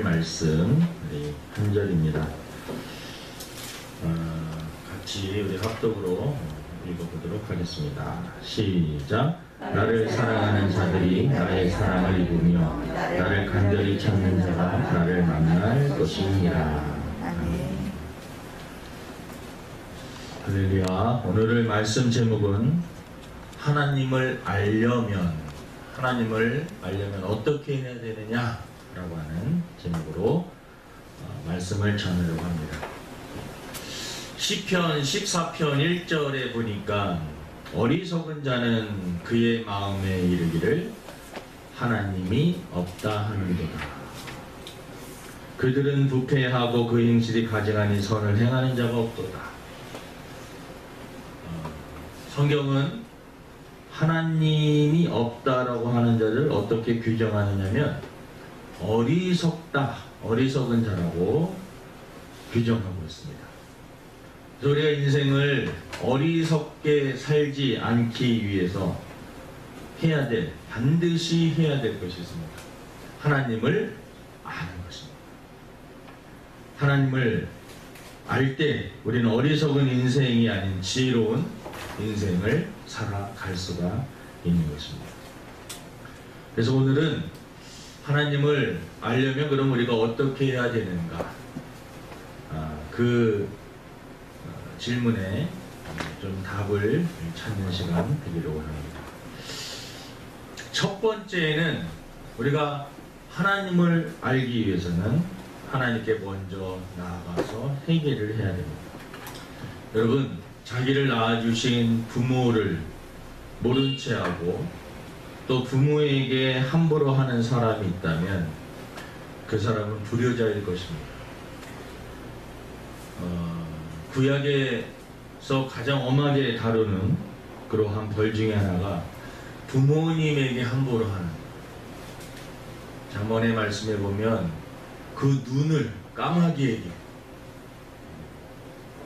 말씀 우리 한 절입니다. 같이 우리 합독으로 읽어보도록 하겠습니다. 시작. 나를 사랑하는 자들이 나의 사랑을 입으며 나를 간절히 찾는 자가 나를 만날 것이니라. 할렐루야. 오늘의 말씀 제목은 하나님을 알려면 어떻게 해야 되느냐 라고 하는 제목으로 말씀을 전하려고 합니다. 시편 14편 1절에 보니까 어리석은 자는 그의 마음에 이르기를 하나님이 없다 하는도다. 그들은 부패하고 그 행실이 가증하니 선을 행하는 자가 없도다. 성경은 하나님이 없다라고 하는 자를 어떻게 규정하느냐면 어리석다, 어리석은 자라고 규정하고 있습니다. 그래서 우리가 인생을 어리석게 살지 않기 위해서 반드시 해야 될 것이 있습니다. 하나님을 아는 것입니다. 하나님을 알 때 우리는 어리석은 인생이 아닌 지혜로운 인생을 살아갈 수가 있는 것입니다. 그래서 오늘은 하나님을 알려면 그럼 우리가 어떻게 해야 되는가? 그 질문에 좀 답을 찾는 시간 되기로 합니다. 첫 번째는 우리가 하나님을 알기 위해서는 하나님께 먼저 나아가서 회개를 해야 됩니다. 여러분, 자기를 낳아주신 부모를 모른 채 하고 또 부모에게 함부로 하는 사람이 있다면 그 사람은 불효자일 것입니다. 구약에서 가장 엄하게 다루는 그러한 벌 중에 하나가 부모님에게 함부로 하는, 잠언의 말씀에 보면 그 눈을 까마귀에게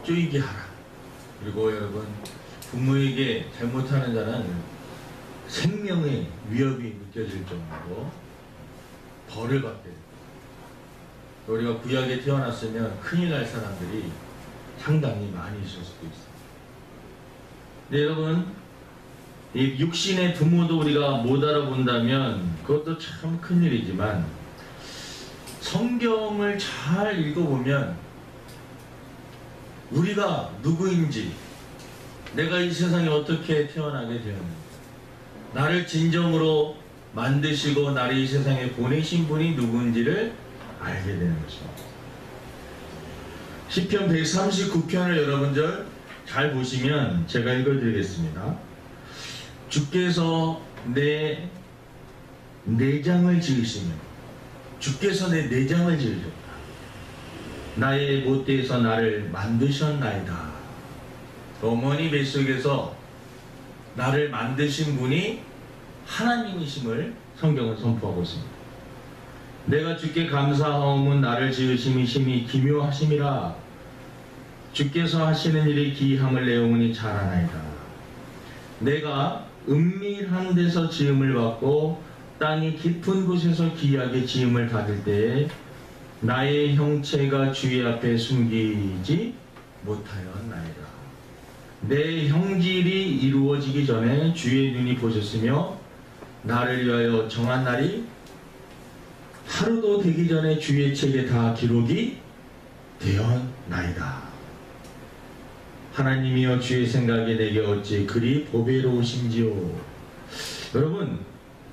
쪼이게 하라. 그리고 여러분, 부모에게 잘못하는 자는 생명의 위협이 느껴질 정도로 벌을 받게 됩니다. 우리가 구약에 태어났으면 큰일 날 사람들이 상당히 많이 있을 수도 있습니다. 근데 여러분, 이 육신의 부모도 우리가 못 알아본다면 그것도 참 큰일이지만 성경을 잘 읽어보면 우리가 누구인지, 내가 이 세상에 어떻게 태어나게 되었는지, 나를 진정으로 만드시고 나를 이 세상에 보내신 분이 누구인지를 알게 되는 것입니다. 시편 139편을 여러분들 잘 보시면 제가 읽어드리겠습니다. 주께서 내 내장을 지으시며, 주께서 내 내장을 지으셨다. 나의 못대에서 나를 만드셨나이다. 어머니 뱃속에서 나를 만드신 분이 하나님이심을 성경은 선포하고 있습니다. 내가 주께 감사하오면 나를 지으심이 심히 기묘하심이라. 주께서 하시는 일이 기이함을 내오니 잘하나이다. 내가 은밀한 데서 지음을 받고 땅이 깊은 곳에서 기이하게 지음을 받을 때에 나의 형체가 주의 앞에 숨기지 못하였나이다. 내 형질이 이루어지기 전에 주의 눈이 보셨으며 나를 위하여 정한 날이 하루도 되기 전에 주의 책에 다 기록이 되었나이다. 하나님이여, 주의 생각에 내게 어찌 그리 보배로우신지요. 여러분,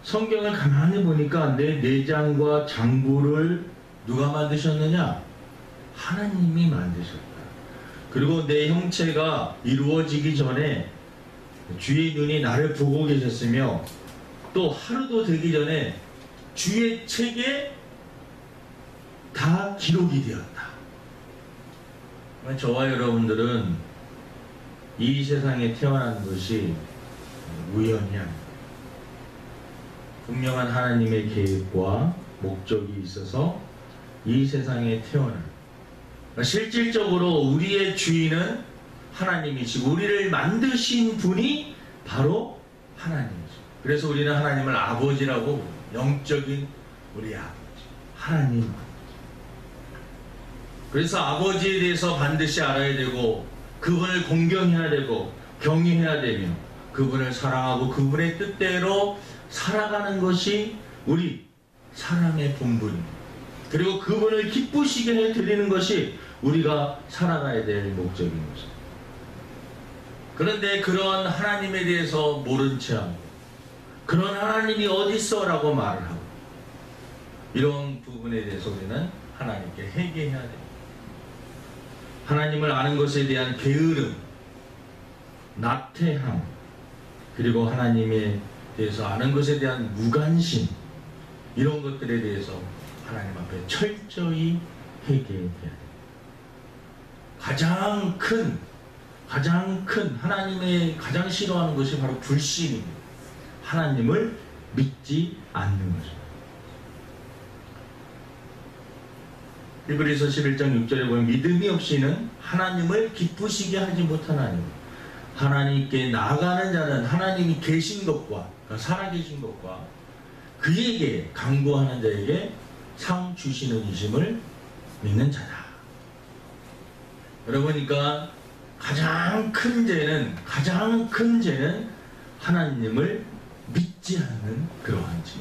성경을 가만히 보니까 내 내장과 장부를 누가 만드셨느냐? 하나님이 만드셨다. 그리고 내 형체가 이루어지기 전에 주의 눈이 나를 보고 계셨으며 또 하루도 되기 전에 주의 책에 다 기록이 되었다. 저와 여러분들은 이 세상에 태어난 것이 우연이 아닙니다. 분명한 하나님의 계획과 목적이 있어서 이 세상에 태어난, 실질적으로 우리의 주인은 하나님이시고 우리를 만드신 분이 바로 하나님이시고, 그래서 우리는 하나님을 아버지라고, 영적인 우리 아버지 하나님. 그래서 아버지에 대해서 반드시 알아야 되고 그분을 공경해야 되고 경외해야 되며 그분을 사랑하고 그분의 뜻대로 살아가는 것이 우리 사람의 본분입니다. 그리고 그분을 기쁘시게 해드리는 것이 우리가 살아가야 될 목적인 것입니다. 그런데 그런 하나님에 대해서 모른 체하고 그런 하나님이 어디 있어? 라고 말을 하고 이런 부분에 대해서 우리는 하나님께 회개해야 됩니다. 하나님을 아는 것에 대한 게으름, 나태함, 그리고 하나님에 대해서 아는 것에 대한 무관심, 이런 것들에 대해서 하나님 앞에 철저히 회개해야 됩니다. 가장 큰 하나님의 가장 싫어하는 것이 바로 불신입니다. 하나님을 믿지 않는 것입니다. 히브리서 11장 6절에 보면 믿음이 없이는 하나님을 기쁘시게 하지 못하나니 하나님께 나아가는 자는 하나님이 계신 것과 살아계신 것과 그에게 간구하는 자에게 상 주시는 이심을 믿는 자다. 그러니까 가장 큰 죄는 하나님을 믿지 않는 그러한 죄.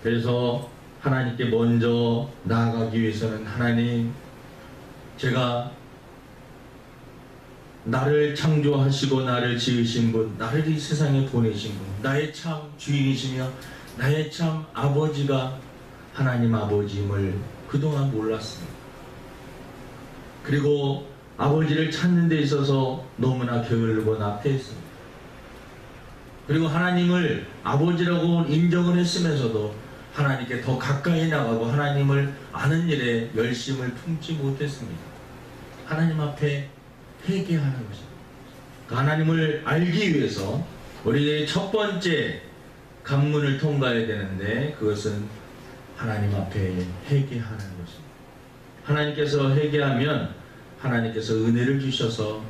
그래서 하나님께 먼저 나아가기 위해서는 하나님, 제가 나를 창조하시고 나를 지으신 분, 나를 이 세상에 보내신 분, 나의 참 주인이시며 나의 참 아버지가 하나님 아버지임을 그동안 몰랐습니다. 그리고 아버지를 찾는 데 있어서 너무나 게을르고 나태했습니다. 그리고 하나님을 아버지라고 인정을 했으면서도 하나님께 더 가까이 나가고 하나님을 아는 일에 열심을 품지 못했습니다. 하나님 앞에 회개하는 것입니다. 하나님을 알기 위해서 우리의 첫 번째 관문을 통과해야 되는데 그것은 하나님 앞에 회개하는 것입니다. 하나님께서 회개하면 하나님께서 은혜를 주셔서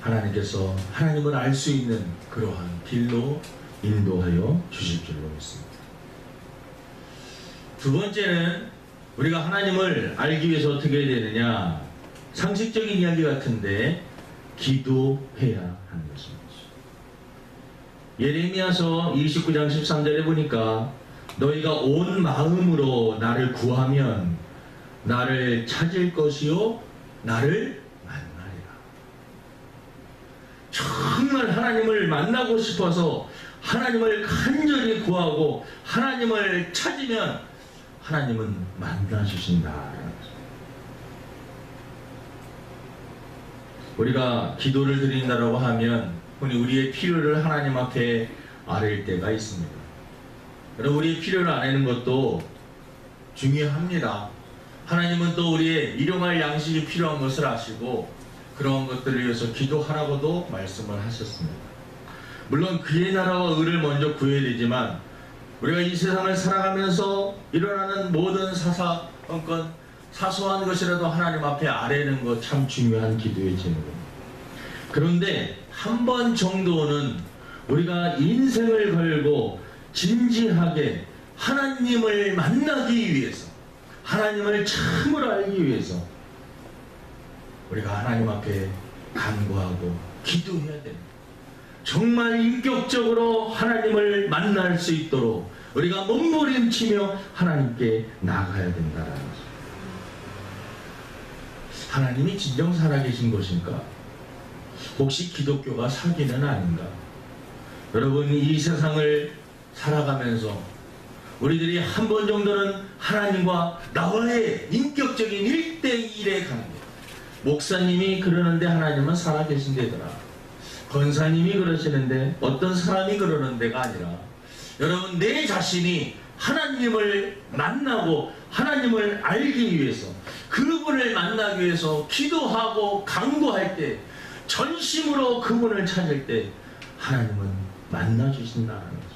하나님께서 하나님을 알 수 있는 그러한 길로 인도하여 주실 줄로 믿습니다. 두 번째는 우리가 하나님을 알기 위해서 어떻게 해야 되느냐, 상식적인 이야기 같은데 기도해야 하는 것입니다. 예레미야서 29장 13절에 보니까 너희가 온 마음으로 나를 구하면 나를 찾을 것이요 나를 만나리라. 정말 하나님을 만나고 싶어서 하나님을 간절히 구하고 하나님을 찾으면 하나님은 만나주신다. 우리가 기도를 드린다라고 하면 우리의 필요를 하나님 앞에 아뢰일 때가 있습니다. 여러분, 우리의 필요를 아뢰는 것도 중요합니다. 하나님은 또 우리의 일용할 양식이 필요한 것을 아시고 그런 것들을 위해서 기도하라고도 말씀을 하셨습니다. 물론 그의 나라와 의를 먼저 구해야 되지만 우리가 이 세상을 살아가면서 일어나는 모든 사소한 것이라도 하나님 앞에 아뢰는 것 참 중요한 기도의 제목입니다. 그런데 한 번 정도는 우리가 인생을 걸고 진지하게 하나님을 만나기 위해서, 하나님을 참으로 알기 위해서 우리가 하나님 앞에 간구하고 기도해야 됩니다. 정말 인격적으로 하나님을 만날 수 있도록 우리가 몸부림치며 하나님께 나아가야 된다는 것입니다. 하나님이 진정 살아계신 것인가? 혹시 기독교가 사기는 아닌가? 여러분, 이 세상을 살아가면서 우리들이 한 번 정도는 하나님과 나와의 인격적인 1대1의 관계, 목사님이 그러는데 하나님은 살아계신데더라, 권사님이 그러시는데 어떤 사람이 그러는 데가 아니라 여러분, 내 자신이 하나님을 만나고 하나님을 알기 위해서, 그분을 만나기 위해서 기도하고 간구할 때, 전심으로 그분을 찾을 때 하나님은 만나주신다는 거죠.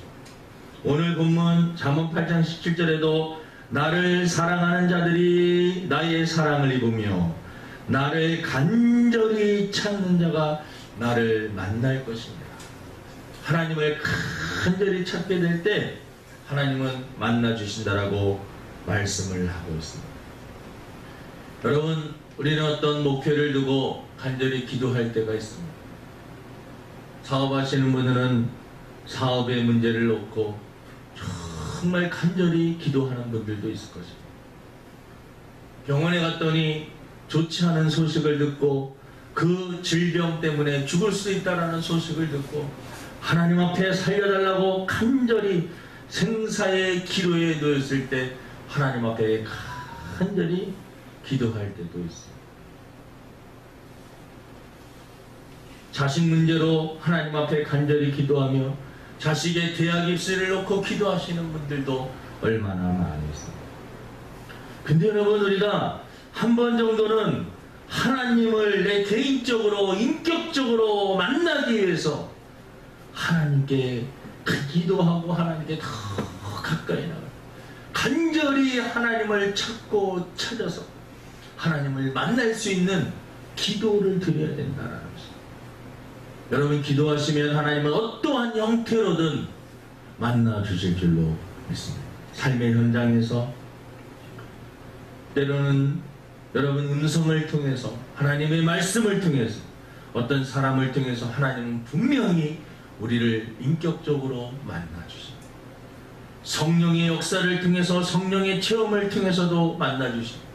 오늘 본문 잠언 8장 17절에도 나를 사랑하는 자들이 나의 사랑을 입으며 나를 간절히 찾는 자가 나를 만날 것입니다. 하나님을 간절히 찾게 될 때 하나님은 만나 주신다라고 말씀을 하고 있습니다. 여러분, 우리는 어떤 목표를 두고 간절히 기도할 때가 있습니다. 사업하시는 분들은 사업의 문제를 놓고 정말 간절히 기도하는 분들도 있을 것입니다. 병원에 갔더니 좋지 않은 소식을 듣고 그 질병 때문에 죽을 수 있다는 소식을 듣고 하나님 앞에 살려달라고 간절히 생사의 기로에 놓였을 때 하나님 앞에 간절히 기도할 때도 있어요. 자식 문제로 하나님 앞에 간절히 기도하며 자식의 대학 입시를 놓고 기도하시는 분들도 얼마나 많이 있습니다. 근데 여러분, 우리가 한 번 정도는 하나님을 내 개인적으로 인격적으로 만나기 위해서 하나님께 기도하고 하나님께 더 가까이 나가요. 간절히 하나님을 찾고 찾아서 하나님을 만날 수 있는 기도를 드려야 된다는 것입니다. 여러분, 기도하시면 하나님은 어떠한 형태로든 만나 주실 줄로 믿습니다. 삶의 현장에서 때로는 여러분 음성을 통해서, 하나님의 말씀을 통해서, 어떤 사람을 통해서 하나님은 분명히 우리를 인격적으로 만나 주십니다. 성령의 역사를 통해서, 성령의 체험을 통해서도 만나 주십니다.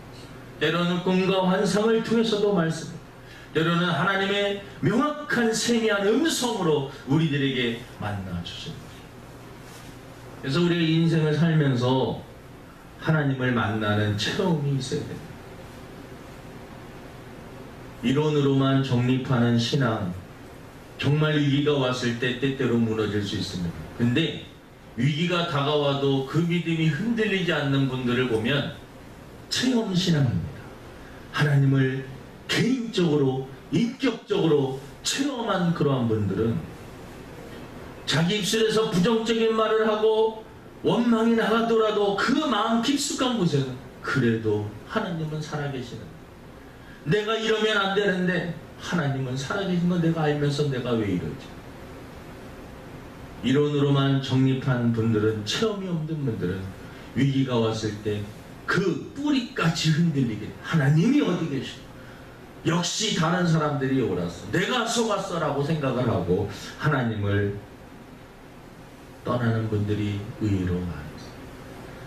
때로는 꿈과 환상을 통해서도 말씀합니다. 때로는 하나님의 명확한 세미한 음성으로 우리들에게 만나 주십니다. 그래서 우리의 인생을 살면서 하나님을 만나는 체험이 있어야 됩니다. 이론으로만 정립하는 신앙, 정말 위기가 왔을 때 때때로 무너질 수 있습니다. 근데 위기가 다가와도 그 믿음이 흔들리지 않는 분들을 보면 체험신앙입니다. 하나님을 개인적으로 인격적으로 체험한 그러한 분들은 자기 입술에서 부정적인 말을 하고 원망이 나가더라도 그 마음 깊숙한 곳에는 그래도 하나님은 살아계시는, 내가 이러면 안 되는데 하나님은 살아계신 거 내가 알면서 내가 왜 이러지? 이론으로만 정립한 분들은, 체험이 없는 분들은 위기가 왔을 때 그 뿌리까지 흔들리게, 하나님이 어디 계시고 역시 다른 사람들이 옳았어, 내가 속았어라고 생각을 하고 하나님을 떠나는 분들이 의외로 많습니다.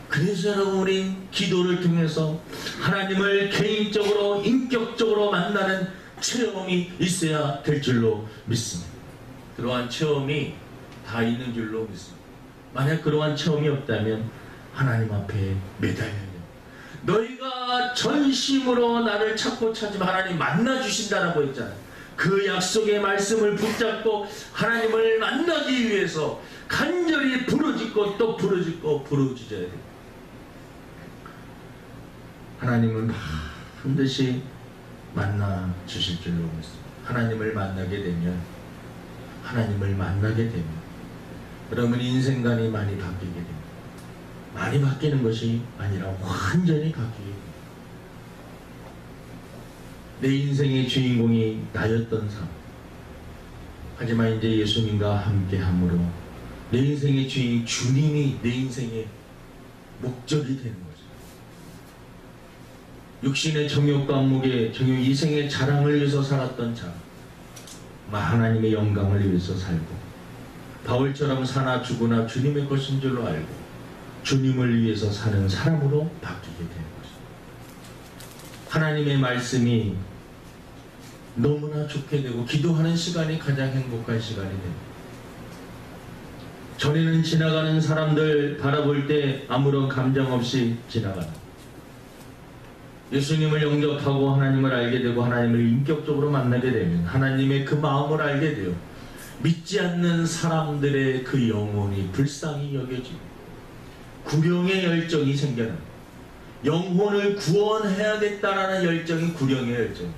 그래서 여러분, 우리 기도를 통해서 하나님을 개인적으로 인격적으로 만나는 체험이 있어야 될 줄로 믿습니다. 그러한 체험이 다 있는 줄로 믿습니다. 만약 그러한 체험이 없다면 하나님 앞에 매달려야 됩니다. 너희가 전심으로 나를 찾고 찾으면 하나님 만나 주신다라고 했잖아요. 그 약속의 말씀을 붙잡고 하나님을 만나기 위해서 간절히 부르짖고 또 부르짖고 부르짖어야 됩니다. 하나님은 반드시 만나 주실 줄로 믿습니다. 하나님을 만나게 되면, 여러분 인생관이 많이 바뀌게 됩니다. 많이 바뀌는 것이 아니라 완전히 바뀌게 됩니다. 내 인생의 주인공이 나였던 삶, 하지만 이제 예수님과 함께함으로 내 인생의 주인, 주님이 내 인생의 목적이 되는 거죠. 육신의 정욕과 안목의 정욕, 이생의 자랑을 위해서 살았던 자, 하나님의 영광을 위해서 살고, 바울처럼 사나 죽으나 주님의 것인 줄로 알고 주님을 위해서 사는 사람으로 바뀌게 되는 것입니다. 하나님의 말씀이 너무나 좋게 되고 기도하는 시간이 가장 행복한 시간이 됩니다. 전에는 지나가는 사람들 바라볼 때 아무런 감정 없이 지나가는, 예수님을 영접하고 하나님을 알게 되고 하나님을 인격적으로 만나게 되면 하나님의 그 마음을 알게 되어 믿지 않는 사람들의 그 영혼이 불쌍히 여겨지고 구령의 열정이 생겨납니다. 영혼을 구원해야겠다라는 열정이 구령의 열정.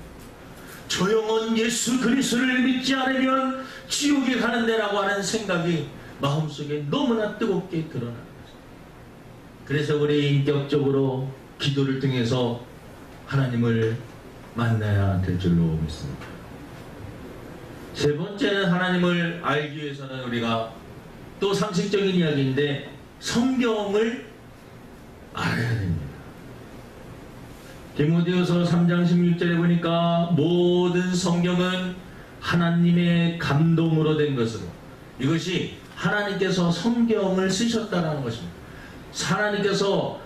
저 영혼 예수 그리스도를 믿지 않으면 지옥에 가는데라고 하는 생각이 마음속에 너무나 뜨겁게 드러나는 거죠. 그래서 우리 인격적으로 기도를 통해서 하나님을 만나야 될 줄로 믿습니다. 세 번째는 하나님을 알기 위해서는 우리가 또 상식적인 이야기인데 성경을 알아야 됩니다. 디모데후서 3장 16절에 보니까 모든 성경은 하나님의 감동으로 된 것으로, 이것이 하나님께서 성경을 쓰셨다는 것입니다. 하나님께서,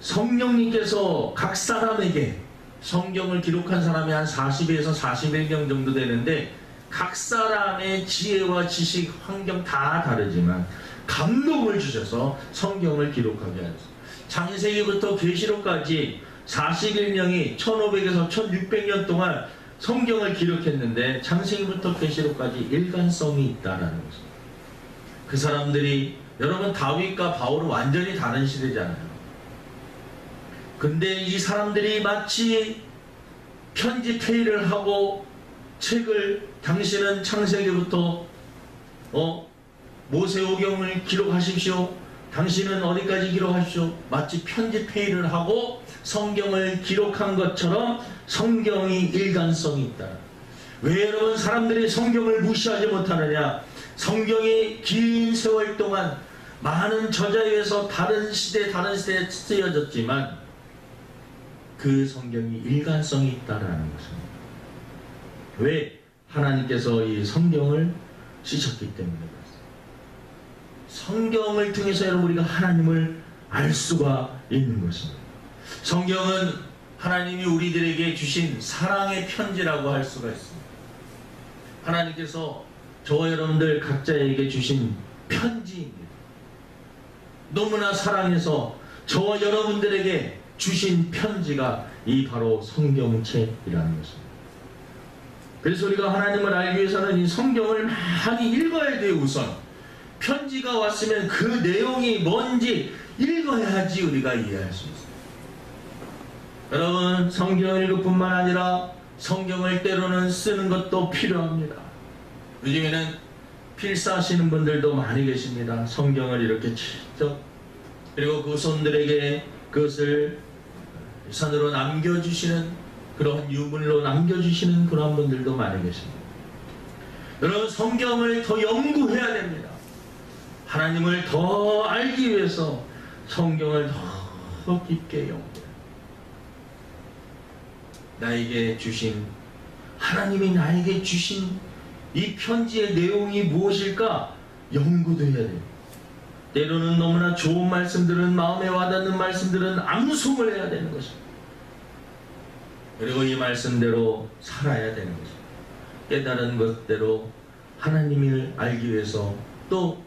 성령님께서 각 사람에게, 성경을 기록한 사람이 한 40에서 41명 정도 되는데 각 사람의 지혜와 지식, 환경 다 다르지만 감동을 주셔서 성경을 기록하게 하셨습니다. 창세기부터 계시록까지 41명이 1500에서 1600년 동안 성경을 기록했는데 창세기부터 계시록까지 일관성이 있다는 것입니다. 그 사람들이, 여러분 다윗과 바울은 완전히 다른 시대잖아요. 근데 이 사람들이 마치 편집 회의를 하고 책을, 당신은 창세기부터 모세오경을 기록하십시오, 당신은 어디까지 기록하십시오, 마치 편집 회의를 하고 성경을 기록한 것처럼 성경이 일관성이 있다. 왜 여러분 사람들이 성경을 무시하지 못하느냐? 성경이 긴 세월 동안 많은 저자에 의해서 다른 시대에 쓰여졌지만 그 성경이 일관성이 있다라는 것입니다. 왜? 하나님께서 이 성경을 쓰셨기 때문에 그렇습니다. 성경을 통해서 여러분 우리가 하나님을 알 수가 있는 것입니다. 성경은 하나님이 우리들에게 주신 사랑의 편지라고 할 수가 있습니다. 하나님께서 저와 여러분들 각자에게 주신 편지입니다. 너무나 사랑해서 저와 여러분들에게 주신 편지가 이 바로 성경책이라는 것입니다. 그래서 우리가 하나님을 알기 위해서는 이 성경을 많이 읽어야 돼요. 우선 편지가 왔으면 그 내용이 뭔지 읽어야지 우리가 이해할 수 있어요. 여러분 성경을 읽을 뿐만 아니라 성경을 때로는 쓰는 것도 필요합니다. 요즘에는 필사하시는 분들도 많이 계십니다. 성경을 이렇게 직접, 그리고 그 손들에게 그것을 유산으로 남겨주시는, 그런 유물로 남겨주시는 그런 분들도 많이 계십니다. 여러분 성경을 더 연구해야 됩니다. 하나님을 더 알기 위해서 성경을 더 깊게 연구해야, 나에게 주신, 하나님이 나에게 주신 이 편지의 내용이 무엇일까 연구도 해야 됩니다. 때로는 너무나 좋은 말씀들은, 마음에 와닿는 말씀들은 암송을 해야 되는 것입니다. 그리고 이 말씀대로 살아야 되는 것입니다. 깨달은 것대로 하나님을 알기 위해서, 또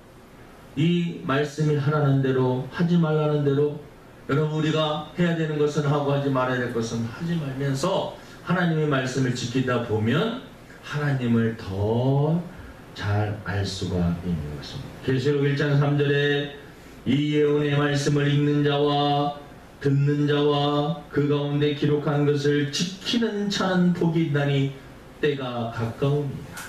이 말씀이 하라는 대로, 하지 말라는 대로, 여러분 우리가 해야 되는 것은 하고 하지 말아야 될 것은 하지 말면서 하나님의 말씀을 지키다 보면 하나님을 더 잘 알 수가 있는 것입니다. 계시록 1장 3절에 이 예언의 말씀을 읽는 자와 듣는 자와 그 가운데 기록한 것을 지키는 자는 복이 있나니 때가 가까웁니다.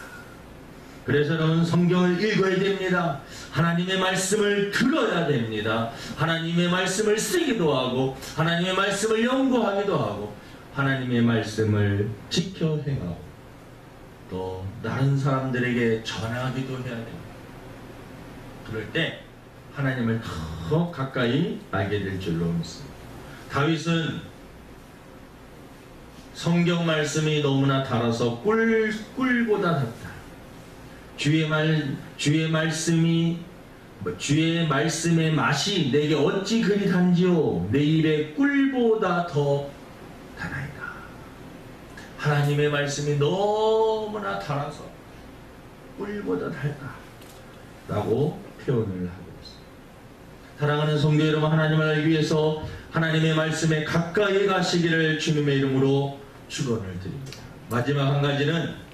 그래서 여러분 성경을 읽어야 됩니다. 하나님의 말씀을 들어야 됩니다. 하나님의 말씀을 쓰기도 하고 하나님의 말씀을 연구하기도 하고 하나님의 말씀을 지켜 행하고 또 다른 사람들에게 전하기도 해야 됩니다. 그럴 때 하나님을 더 가까이 알게 될 줄로 믿습니다. 다윗은 성경 말씀이 너무나 달아서 꿀보다 닿다. 주의 말씀의 맛이 내게 어찌 그리 단지요, 내 입에 꿀보다 더 달아있다. 하나님의 말씀이 너무나 달아서 꿀보다 달다라고 표현을 하고 있습니다. 사랑하는 성도 여러분, 하나님을 알기 위해서 하나님의 말씀에 가까이 가시기를 주님의 이름으로 축원을 드립니다. 마지막 한 가지는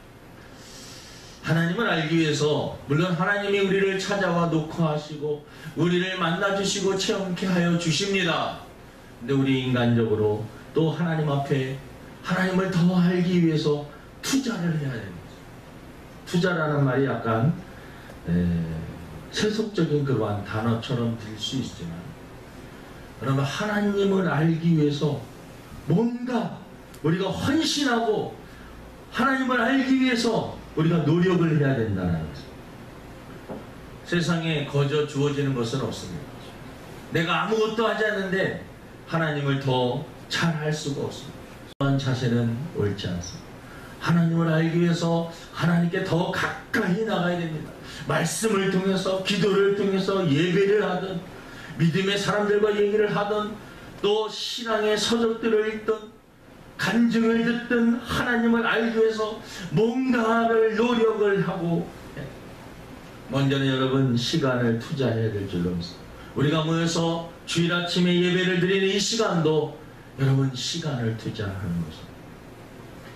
하나님을 알기 위해서, 물론 하나님이 우리를 찾아와 녹화하시고 우리를 만나주시고 체험케 하여 주십니다. 근데 우리 인간적으로 또 하나님 앞에 하나님을 더 알기 위해서 투자를 해야 됩니다. 투자라는 말이 약간 세속적인 그러한 단어처럼 들릴 수 있지만, 그러면 하나님을 알기 위해서 뭔가 우리가 헌신하고 하나님을 알기 위해서 우리가 노력을 해야 된다는 거죠. 세상에 거저 주어지는 것은 없습니다. 내가 아무것도 하지 않는데 하나님을 더 잘 알 수가 없습니다. 그런 자세는 옳지 않습니다. 하나님을 알기 위해서 하나님께 더 가까이 나가야 됩니다. 말씀을 통해서, 기도를 통해서 예배를 하든, 믿음의 사람들과 얘기를 하든, 또 신앙의 서적들을 읽든, 간증을 듣든, 하나님을 알기 위해서 뭔가를 노력을 하고, 먼저는 여러분 시간을 투자해야 될 줄로 믿습니다. 우리가 모여서 주일 아침에 예배를 드리는 이 시간도 여러분 시간을 투자하는 것입니다.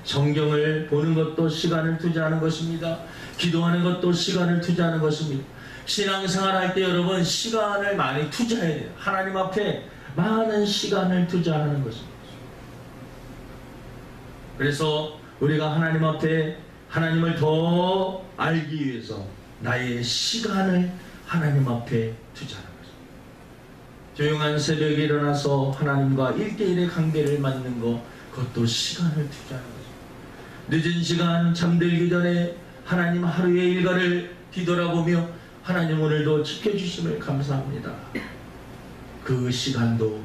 성경을 보는 것도 시간을 투자하는 것입니다. 기도하는 것도 시간을 투자하는 것입니다. 신앙생활 할 때 여러분 시간을 많이 투자해야 돼요. 하나님 앞에 많은 시간을 투자하는 것입니다. 그래서 우리가 하나님 앞에 하나님을 더 알기 위해서 나의 시간을 하나님 앞에 투자하는 것입니다. 조용한 새벽에 일어나서 하나님과 1대1의 관계를 맺는 것, 그것도 시간을 투자하는 것입니다. 늦은 시간 잠들기 전에 하나님 하루의 일과를 뒤돌아보며 하나님 오늘도 지켜주심을 감사합니다. 그 시간도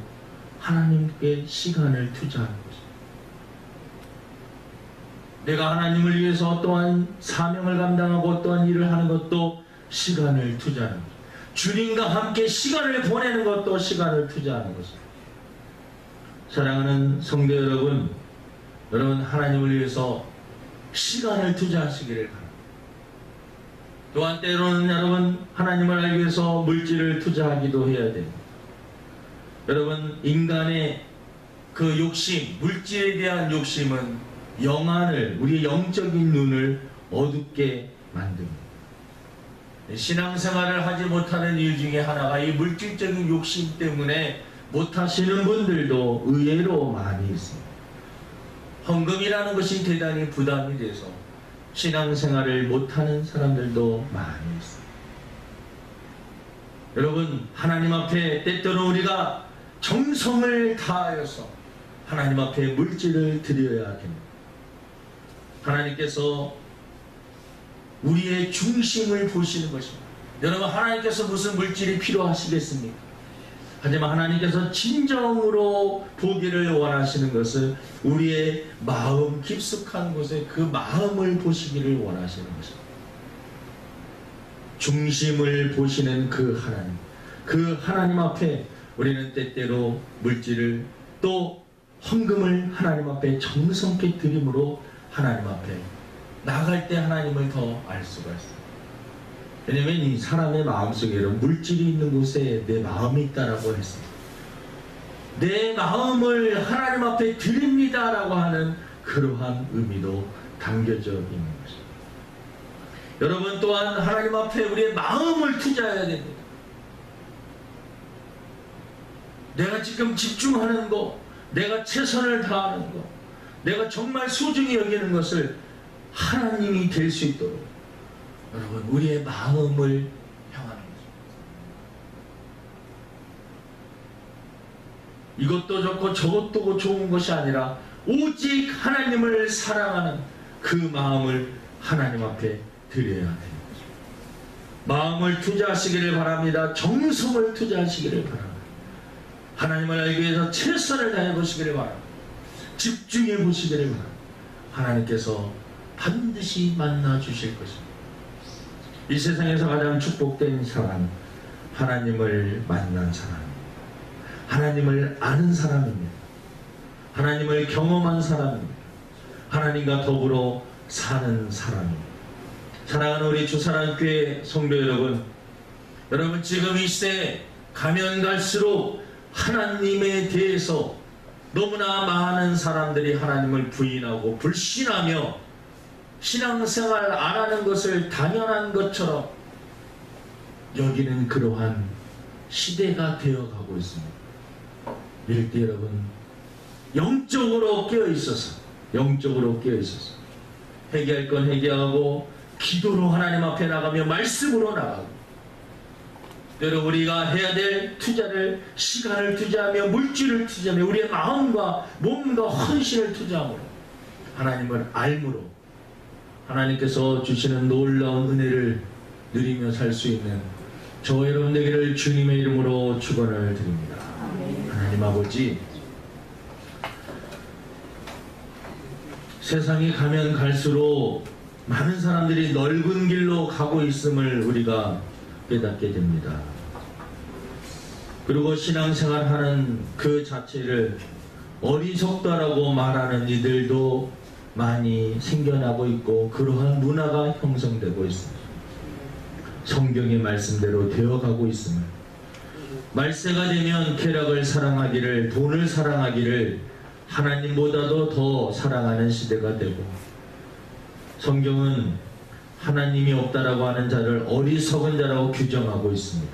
하나님께 시간을 투자하는 것입니다. 내가 하나님을 위해서 어떠한 사명을 감당하고 어떠한 일을 하는 것도 시간을 투자하는 것입니다. 주님과 함께 시간을 보내는 것도 시간을 투자하는 것입니다. 사랑하는 성도 여러분, 여러분 하나님을 위해서 시간을 투자하시기를 바랍니다. 또한 때로는 여러분 하나님을 알기 위해서 물질을 투자하기도 해야 됩니다. 여러분 인간의 그 욕심, 물질에 대한 욕심은 영안을, 우리의 영적인 눈을 어둡게 만듭니다. 신앙생활을 하지 못하는 이유 중에 하나가 이 물질적인 욕심 때문에 못하시는 분들도 의외로 많이 있습니다. 헌금이라는 것이 대단히 부담이 돼서 신앙생활을 못하는 사람들도 많이 있습니다. 여러분 하나님 앞에 때때로 우리가 정성을 다하여서 하나님 앞에 물질을 드려야 됩니다. 하나님께서 우리의 중심을 보시는 것입니다. 여러분 하나님께서 무슨 물질이 필요하시겠습니까? 하지만 하나님께서 진정으로 보기를 원하시는 것은 우리의 마음 깊숙한 곳에 그 마음을 보시기를 원하시는 것입니다. 중심을 보시는 그 하나님 앞에 우리는 때때로 물질을 또 헌금을 하나님 앞에 정성케 드림으로 하나님 앞에 나갈 때 하나님을 더 알 수가 있어요. 왜냐면 이 사람의 마음속에 물질이 있는 곳에 내 마음이 있다라고 했습니다. 내 마음을 하나님 앞에 드립니다라고 하는 그러한 의미도 담겨져 있는 것입니다. 여러분 또한 하나님 앞에 우리의 마음을 투자해야 됩니다. 내가 지금 집중하는 것, 내가 최선을 다하는 것, 내가 정말 소중히 여기는 것을 하나님이 될 수 있도록 여러분 우리의 마음을 향하는 것입니다. 이것도 좋고 저것도 좋은 것이 아니라 오직 하나님을 사랑하는 그 마음을 하나님 앞에 드려야 되는 것입니다. 마음을 투자하시기를 바랍니다. 정성을 투자하시기를 바랍니다. 하나님을 알기 위해서 최선을 다해 보시기를 바랍니다. 집중해 보시기를 바랍니다. 하나님께서 반드시 만나 주실 것입니다. 이 세상에서 가장 축복된 사람, 하나님을 만난 사람입니다. 하나님을 아는 사람입니다. 하나님을 경험한 사람입니다. 하나님과 더불어 사는 사람입니다. 사랑하는 우리 주사랑교회 성도 여러분, 여러분 지금 이 시대에 가면 갈수록 하나님에 대해서 너무나 많은 사람들이 하나님을 부인하고 불신하며 신앙생활 안 하는 것을 당연한 것처럼 여기는 그러한 시대가 되어가고 있습니다. 이럴 때 여러분 영적으로 깨어있어서 회개할 건 회개하고 기도로 하나님 앞에 나가며 말씀으로 나가고 여러분 우리가 해야 될 투자를 시간을 투자하며 물질을 투자하며 우리의 마음과 몸과 헌신을 투자함으로 하나님을 알므로 하나님께서 주시는 놀라운 은혜를 누리며 살 수 있는 저와 여러분 되기를 주님의 이름으로 축원을 드립니다. 하나님 아버지, 세상이 가면 갈수록 많은 사람들이 넓은 길로 가고 있음을 우리가 깨닫게 됩니다. 그리고 신앙생활하는 그 자체를 어리석다라고 말하는 이들도 많이 생겨나고 있고 그러한 문화가 형성되고 있습니다. 성경의 말씀대로 되어가고 있음을, 말세가 되면 쾌락을 사랑하기를, 돈을 사랑하기를 하나님보다도 더 사랑하는 시대가 되고, 성경은 하나님이 없다라고 하는 자를 어리석은 자라고 규정하고 있습니다.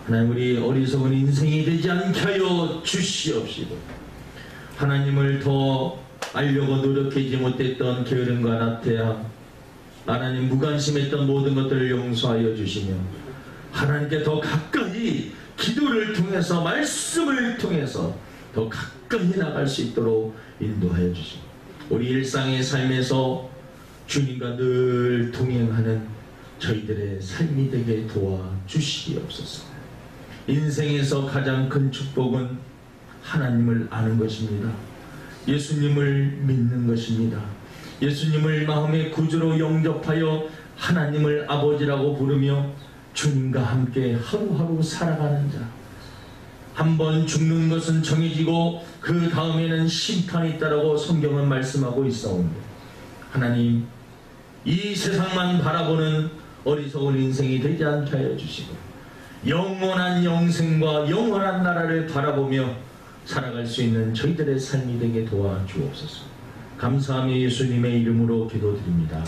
하나님, 우리 어리석은 인생이 되지 않게 하여 주시옵시고, 하나님을 더 알려고 노력하지 못했던 게으름과 나태함, 하나님 무관심했던 모든 것들을 용서하여 주시며 하나님께 더 가까이 기도를 통해서, 말씀을 통해서 더 가까이 나갈 수 있도록 인도하여 주시고, 우리 일상의 삶에서 주님과 늘 동행하는 저희들의 삶이 되게 도와주시옵소서. 인생에서 가장 큰 축복은 하나님을 아는 것입니다. 예수님을 믿는 것입니다. 예수님을 마음의 구주로 영접하여 하나님을 아버지라고 부르며 주님과 함께 하루하루 살아가는 자. 한 번 죽는 것은 정해지고 그 다음에는 심판이 있다라고 성경은 말씀하고 있사오니, 하나님, 이 세상만 바라보는 어리석은 인생이 되지 않게 하여 주시고 영원한 영생과 영원한 나라를 바라보며 살아갈 수 있는 저희들의 삶이 되게 도와주옵소서. 감사하며 예수님의 이름으로 기도드립니다.